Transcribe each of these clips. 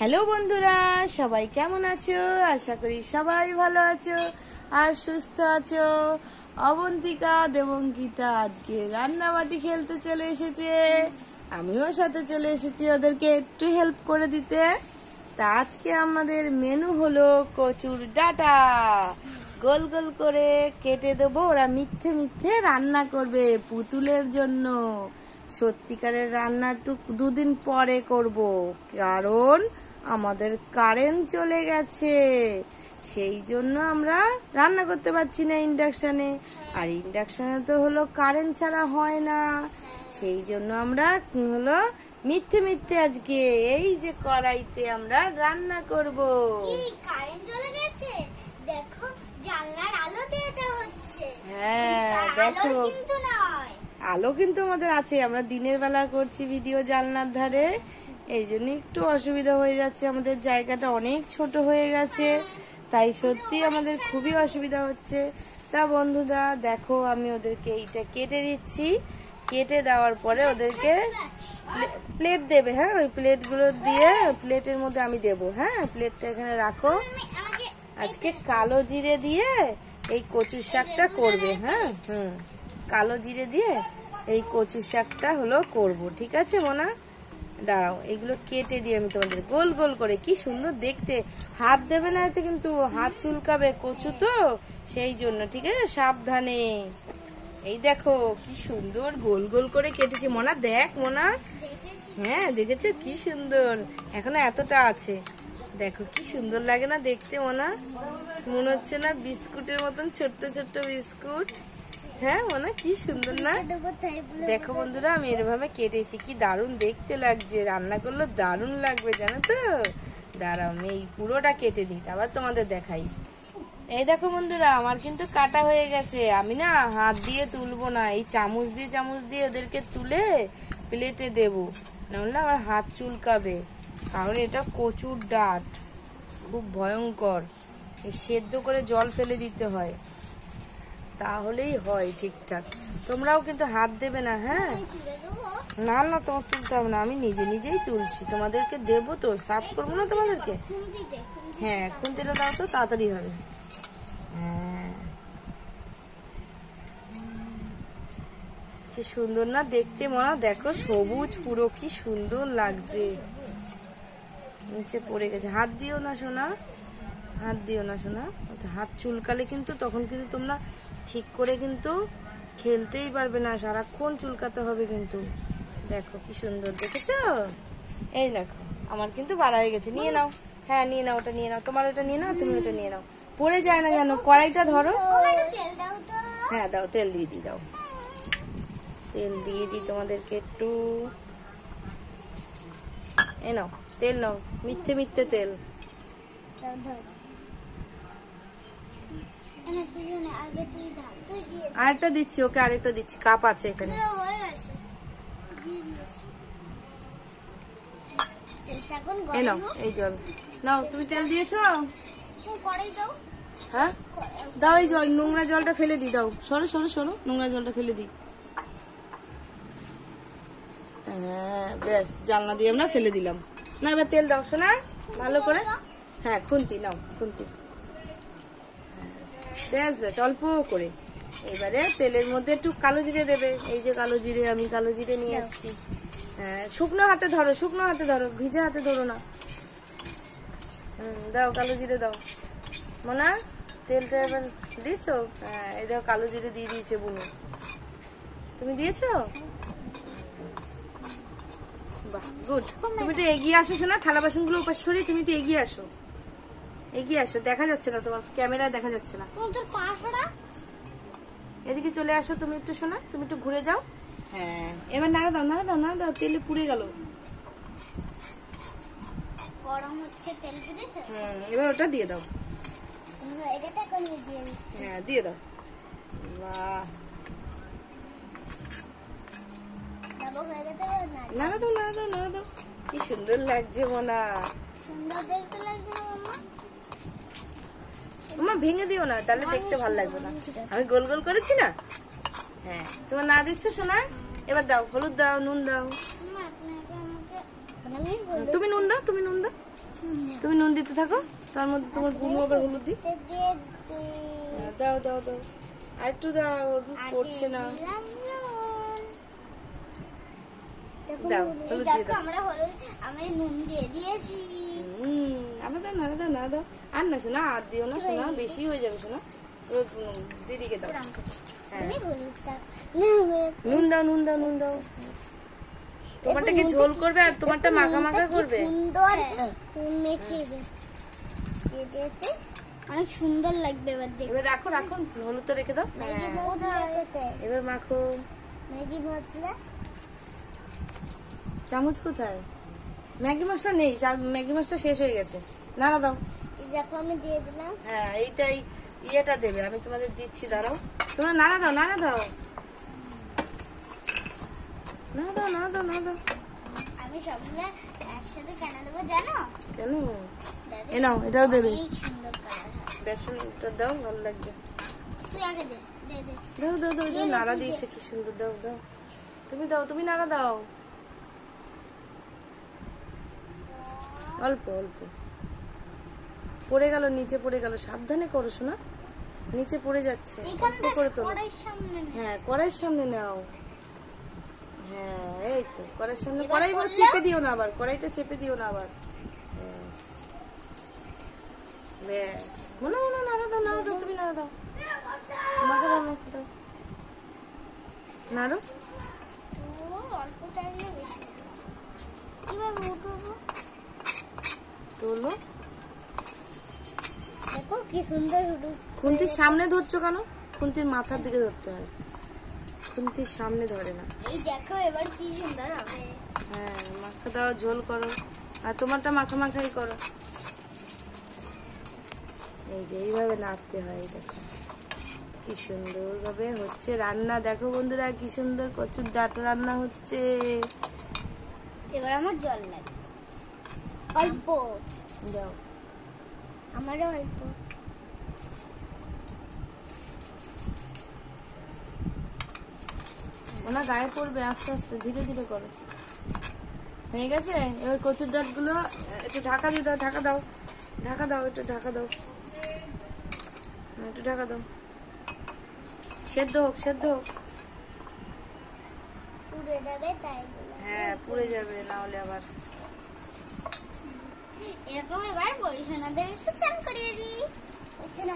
Hello বন্ধুরা, সবাই কেমন আছো? আশা করি সবাই ভালো আছো আর সুস্থ আছো। অবন্তিকা দেবঙ্কিতা আজকে রান্নাবাটি খেলতে চলে এসেছে। আমিও সাথে চলে এসেছি ওদেরকে একটু হেল্প করে দিতে। তা আজকে আমাদের মেনু হলো কচুর ডাঁটা। গোল গোল করে কেটে দেবো, ওরা মিথ্যে মিথ্যে রান্না করবে পুতুলের জন্য। সত্যিকারের রান্নাটুক দুদিন পরে করব, কারণ আমাদের কারেন্ট চলে গেছে। সেই জন্য আমরা রান্না করতে পারছি না ইন্ডাকশনে, আর ইন্ডাকশনে তো হলো কারেন্ট ছাড়া হয় না। সেই জন্য আমরা হলো মিথ্যে মিথ্যে আজকে এই যে কড়াইতে আমরা রান্না করব। কারেন্ট চলে গেছে, দেখো জানলার আলো দেওয়া হচ্ছে। হ্যাঁ দেখো, কিন্তু নয়, আলো কিন্তু আমাদের আছে। আমরা দিনের বেলা করছি ভিডিও জানলার ধারে, এই জন্য একটু অসুবিধা হয়ে যাচ্ছে। আমাদের জায়গাটা অনেক ছোট হয়ে গেছে, তাই সত্যি আমাদের খুবই অসুবিধা হচ্ছে। তা বন্ধুরা দেখো, আমি ওদেরকে এইটা কেটে দিচ্ছি। কেটে দেওয়ার পরে ওদেরকে প্লেট দেবে। হ্যাঁ, ওই প্লেটগুলো দিয়ে প্লেটের মধ্যে আমি দেবো। হ্যাঁ, প্লেটটা এখানে রাখো। আজকে কালো জিরে দিয়ে এই কচুর শাকটা করবে। হ্যাঁ, কালো জিরে দিয়ে এই কচুর শাকটা হলো করব। ঠিক আছে মোনা, দাঁড়াও, এগুলো কেটে দিয়ে আমি তোমাদের গোল গোল করে, কি সুন্দর দেখতে। হাত দেবে না এতে, কিন্তু হাত চুলকাবে, কচু তো সেই জন্য। ঠিক আছে, সাবধানে। এই দেখো কি সুন্দর গোল গোল করে কেটেছি। মোনা দেখ, মোনা, হ্যাঁ দেখেছো কি সুন্দর, এখনো এতটা আছে। দেখো কি সুন্দর লাগে না দেখতে মোনা? মনে হচ্ছে না বিস্কুটের মতন, ছোট্ট ছোট্ট বিস্কুট? হ্যাঁ মোনা, কি সুন্দর না? দেখো বন্ধুরা, আমি এরভাবে কেটেছি, কি দারুণ দেখতে লাগছে। রান্না করলে দারুণ লাগবে, জানো তো। দাঁড়াও, আমি এই পুরোটা কেটে দিই, আবার তোমাদের দেখাই। এই দেখো বন্ধুরা, আমার কিন্তু কাটা হয়ে গেছে। আমি না হাত দিয়ে তুলবো না, এই চামচ দিয়ে ওদেরকে তুলে প্লেটে দেবো, নাহলে আমার হাত চুলকাবে। কারণ এটা কচুর ডাঁট, খুব ভয়ঙ্কর। সেদ্ধ করে জল ফেলে দিতে হয়, তাহলেই হয় ঠিকঠাক। তোমরাও কিন্তু হাত দেবে না। হ্যাঁ, না না, তোমার তুলতে হবে না, আমি নিজে নিজেই তুলছি। তোমাদেরকে দেবো তো, সাফ করবো না তোমাদেরকে। হ্যাঁ, খুন্তিটা দাও তো, তাড়াতাড়ি হবে। হ্যাঁ, কি সুন্দর না দেখতে মা? দেখো সবুজ পুরো, কি সুন্দর লাগছে। নিচে পড়ে গেছে, হাত দিও না সোনা, হাত দিও না সোনা। হাত চুলকালে কিন্তু তখন কিন্তু তোমরা ঠিক করে কিন্তু খেলতেই পারবে না, সারাক্ষণ চুলকাতে হবে কিন্তু। দেখো কি সুন্দর, দেখেছো? এই দেখো, আমার কিন্তু বাড়া হয়ে গেছে। নিয়ে নাও, হ্যাঁ নিয়ে নাও, ওটা নিয়ে নাও, তোমার ওটা নিয়ে নাও, তুমি ওটা নিয়ে নাও। পড়ে যায় না জানো, কড়াইটা ধরো। হ্যাঁ দাও, তেল দিয়ে দিই, দাও তেল দিয়ে দিই তোমাদেরকে একটু। এ নাও তেল, নাও, মিথ্যে মিথ্যে তেল। আরেকটা দিচ্ছি ওকে, আরেকটা দিচ্ছি, কাপ আছে এখানে। এই নাও, এই জল নাও। তুমি তেল দিয়েছো? হ্যাঁ দাও, এই জল, নোংরা জলটা ফেলে দিই, দাও। সরো সরো সরো, নোংরা জলটা ফেলে দিই। হ্যাঁ ব্যাস, জানলা দিয়ে আমরা ফেলে দিলাম। না এবার তেল দাও শোনা, ভালো করে। হ্যাঁ, খুন্তি নাও, খুন্তি। ব্যাস ব্যাস, অল্প করে। এবারে তেলের মধ্যে একটু কালো জিরে দেবে। এই যে কালো জিরে, আমি কালো জিরে নিয়ে এসেছি। হ্যাঁ, শুকনো হাতে ধরো, শুকনো হাতে ধরো, ভিজা হাতে ধরো না। দাও কালো জিরে দাও। মোনা, তেলটা এবার দিয়েছো? হ্যাঁ, এই দেখো কালো জিরে দিয়ে দিয়েছে বুনু। তুমি দিয়েছো? বাহ, গুড। তুমি একটু এগিয়ে আসো শোনা, থালা বাসন গুলো উপাস সরিয়ে তুমি একটু এগিয়ে আসো, এগিয়ে আসো। দেখা যাচ্ছে না, তোমার ক্যামেরায় দেখা যাচ্ছে না। এদিকে চলে আসো তুমি একটু শোনা, তুমি একটু ঘুরে যাও। হ্যাঁ, এবার নাড়া দাও, নাড়া দাও, নাড়া দাও, তেলে পুড়ে গেল। গরম হচ্ছে, তেল দিয়েছো? এবার ওটা দিয়ে দাও। হ্যাঁ দিয়ে দাও। বাহ, নাড়া দাও, নাড়া দাও, নাড়া দাও। কি সুন্দর লাগছে মোনা। সুন্দর দেখতে লাগছে মামা। তোমার ভেঙে দিও না, তাহলে দেখতে ভালো লাগবে না। আমি গোল গোল করেছি না? হ্যাঁ, তোমার না দিচ্ছে সোনা। এবার দাও, হলুদ দাও, নুন দাও। তুমি নুন দাও, তুমি নুন দাও। নুন দিতে থাকো, তার মধ্যে তোমার বুনু আবার হলুদ দি। দাও দাও দাও, আর একটু দাও, পড়ছে না। দাও হলুদ দিয়ে দাও। আমি নুন দিয়ে দিয়েছি। আবার দাও না, দাও না, দাও। আর না শোনা, আর দিও না শোনা, বেশি হয়ে যাবে শোনা। দিদিকে দাও। হ্যাঁ নুন দাও, নুন দাও, নুন দাও। তোমারটা কি ঝোল করবে আর তোমারটা মাখা মাখা করবে? সুন্দর মেখে দে, অনেক সুন্দর লাগবে। এবার দেখ, এবার রাখো রাখো, হলুদ তো রেখে দাও। এবার মাখো। ম্যাগি মশলা, চামচ কোথায়? ম্যাগি মশলা নেই, ম্যাগি মশলা শেষ হয়ে গেছে। নাড়া দাও। দেখো আমি দিয়ে দিলাম। হ্যাঁ এইটাই ইয়েটা দেবে, আমি তোমাদের দিচ্ছি, দাঁড়াও। তোমরা নাড়া দাও, নাড়া দাও, নাড়া দাও, নাড়া দাও, নাড়া দাও। আমি সবগুলা একসাথে কেন দেবো জানো? কেন? এ নাও, এটাও দেবে। অনেক সুন্দর কালার হয়। বেসনটা দাও, ভালো লাগবে। তুই আগে দে, দে দে। দাও দাও দাও, দাও, নাড়া দিয়েছে কি সুন্দর। দাও দাও, তুমি দাও, তুমি নাড়া দাও। অল্প অল্প পড়ে গেল, নিচে পড়ে গেল, সাবধানে করো শোনা, নিচে পড়ে যাচ্ছে। অল্প করে তোলো। হ্যাঁ কড়াইয়ের সামনে নাও। হ্যাঁ এই তো কড়াইয়ের সামনে। কড়াই বল চেপে দিও না আবার, কড়াইটা চেপে দিও না আবার। ব্যাস ব্যাস, মনে মনে নাড়া দাও, নাড়া দাও, তুমি নাড়া দাও, মাখা দাও, মাখা দাও, নাড়ো। অল্প চাইলে বেশি। কিভাবে উঠবো? তোলো। দেখো কি সুন্দর হুডুক। খুন্তির সামনে ধরছো কেন? খুন্তির মাথার দিকে ধরতে হয়, খুন্তির সামনে ধরে না। এই দেখো এবার কি সুন্দর হবে। হ্যাঁ মাখা দাও, ঝোল করো, আর তোমারটা মাখা মাখাই করো। এই যে এইভাবে নাড়তে হয়। দেখো কি সুন্দর ভাবে হচ্ছে রান্না। দেখো বন্ধুরা কি সুন্দর কচুর ডাঁটা রান্না হচ্ছে। এবার আমার জল লাগে অল্প। দাও। আমারও অল্প। ওনা গায়ে পড়বে, আস্তে আস্তে ধীরে ধীরে করো। হয়ে গেছে। এবার কচুর ডাঁটগুলো একটু ঢাকা দিয়ে দাও, ঢাকা দাও, ঢাকা দাও, একটু ঢাকা দাও, একটু ঢাকা দাও, সেদ্ধ হোক, সেদ্ধ হোক। পুড়ে যাবে তাই বলে। হ্যাঁ পুড়ে যাবে, না হলে আবার। এরকম এবার পরিশোনাদের একটু চান করিয়ে দিই। বুঝছে না?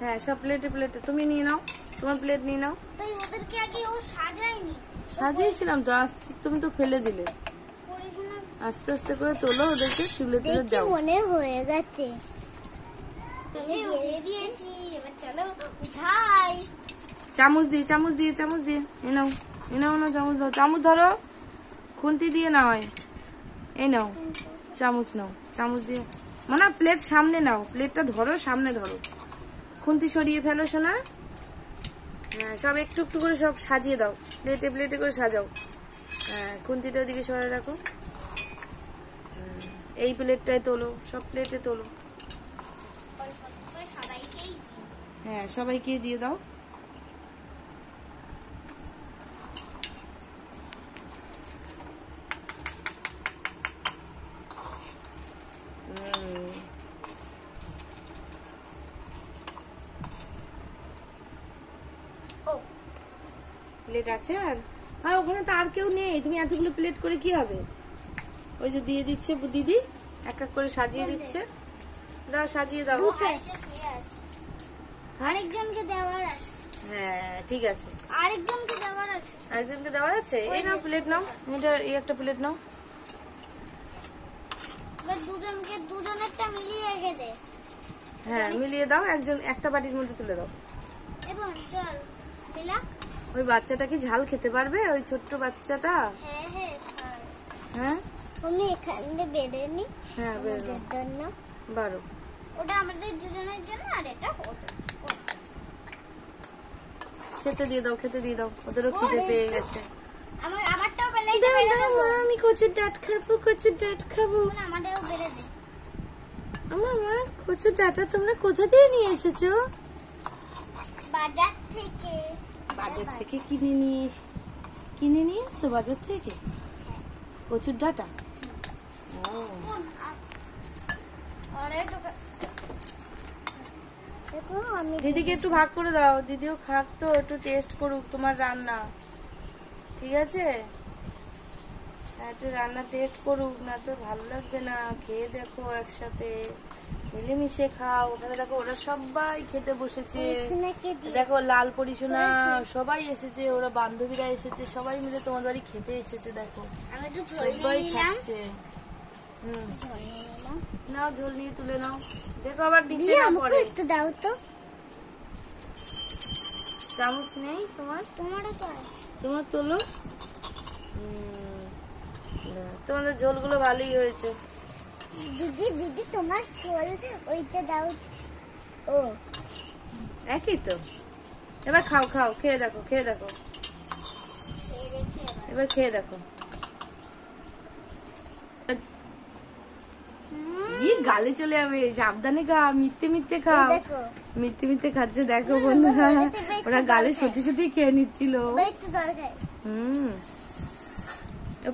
হ্যাঁ সব প্লেটে প্লেটে তুমি নিয়ে নাও, তোমার প্লেট নিয়ে নাও। তাই ওদেরকে আগে ও সাজায়নি। সাজিয়েছিলাম তো, আস্তে তুমি তো ফেলে দিলে। আস্তে আস্তে করে তোলো, ওদেরকে তুলে তুলে দাও। মনে হয়ে গেছে, আমি দিয়ে দিয়েছি। এবার চলো উঠাই। চামচ দিয়ে, চামচ দিয়ে, চামচ দিয়ে এ নাও, এ নাও না, চামচ দাও, চামচ ধরো, খুন্তি দিয়ে নাও। এই নাও চামচ, নাও চামচ দিয়ে। মানে প্লেট সামনে নাও, প্লেটটা ধরো, সামনে ধরো, খুন্তি সরিয়ে ফেলো শোনা। হ্যাঁ সব একটু একটু করে সব সাজিয়ে দাও, প্লেটে প্লেটে করে সাজাও। হ্যাঁ খুন্তিটা ওদিকে সরাই রাখো। এই প্লেটটায় তোলো, সব প্লেটে তোলো। হ্যাঁ সবাইকে দিয়ে দাও। প্লেট আছে আর? আর ওখানে তো আর কেউ নেই, তুমি এতগুলো প্লেট করে কি হবে? ওই যে দিয়ে দিচ্ছে দিদি, এক এক করে সাজিয়ে দিচ্ছে। দাও সাজিয়ে দাও। আরেকজনকে দেওয়ার আছে। হ্যাঁ ঠিক আছে, আরেকজনকে দেওয়ার আছে। আরেকজনকে দেওয়ার আছে। এই নাও প্লেট নাও, এটা এই একটা প্লেট নাও। এবার দুজনকে দুজনেরটা মিলিয়ে রেখে দে। হ্যাঁ মিলিয়ে দাও, একজন একটা বাটির মধ্যে তুলে দাও। এবং চল মিলা। ওই বাচ্চাটা কি ঝাল খেতে পারবে? ওই ছোট্ট বাচ্চাটা? হ্যাঁ হ্যাঁ হ্যাঁ আমি এখানে বেড়ে নি। হ্যাঁ বেরো, জন্য বারো। ওটা আমাদের দুজনের জন্য আর এটা খেতে দিয়ে দাও, খেতে দিয়ে দাও, ওদেরও খিদে পেয়ে গেছে। আমারটাও বেড়ে দে। আমি কচুর ডাঁট খাবো, কচুর ডাঁট খাবো। আমারটাও বেড়ে দে। মা কচুর ডাঁটা তোমরা কোথা দিয়ে নিয়ে এসেছো? বাজার থেকে। বাজার থেকে কিনে নিয়ে কিনে নিয়ে এসছো বাজার থেকে? কচুর ডাঁটা? দিদিকে একটু ভাগ করে দাও, দিদিও খাক তো, একটু টেস্ট করুক তোমার রান্না, ঠিক আছে? একটু রান্না টেস্ট করুক, না তো ভালো লাগবে না। খেয়ে দেখো একসাথে, মিলেমিশে খাও। ওখানে দেখো ওরা সবাই খেতে বসেছে, দেখো লাল পরিশোনা সবাই এসেছে, ওরা বান্ধবীরা এসেছে, সবাই মিলে তোমার বাড়ি খেতে এসেছে। দেখো সবাই খাচ্ছে। নাও ঝোল নিয়ে তুলে নাও, দেখো আবার নিচে না পড়ে। দাও তো, চামচ নেই তোমার? তোমার তোলো। তোমাদের ঝোলগুলো ভালোই হয়েছে। দিদি দিদি তোমার ঝোল ওইটা দাও। ও একই তো। এবার খাও খাও, খেয়ে দেখো, খেয়ে দেখো, এবার খেয়ে দেখো। গালে চলে যাবে, সাবধানে খা, মিথ্যে মিথ্যে খাও। মিথ্যে মিথ্যে খাচ্ছে দেখো বন্ধুরা, ওরা গালে সত্যি সত্যি খেয়ে নিচ্ছিল।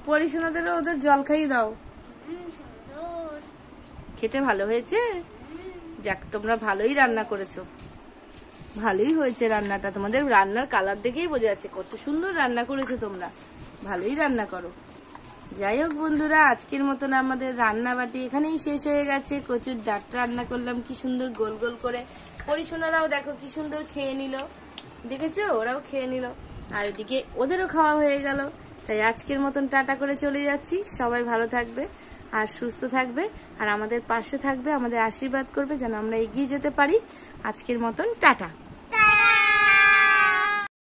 পরিশোনাদেরও ওদের জল খাইয়ে দাও। খেতে ভালো হয়েছে? যাক, তোমরা ভালোই রান্না করেছো, ভালোই হয়েছে রান্নাটা। তোমাদের রান্নার কালার দেখেই বোঝা যাচ্ছে কত সুন্দর রান্না করেছো তোমরা, ভালোই রান্না করো। যাই হোক বন্ধুরা, আজকের মতন আমাদের রান্না বাটি এখানেই শেষ হয়ে গেছে। কচুর ডাঁটা রান্না করলাম কি সুন্দর গোল গোল করে। পরিশোনারাও দেখো কি সুন্দর খেয়ে নিল, দেখেছো? ওরাও খেয়ে নিল, আর এদিকে ওদেরও খাওয়া হয়ে গেল। তাই আজকের মতন টাটা করে চলে যাচ্ছি। সবাই ভালো থাকবে আর সুস্থ থাকবে, আর আমাদের পাশে থাকবে, আমাদের আশীর্বাদ করবে যেন আমরা এগিয়ে যেতে পারি। আজকের মতন টাটা।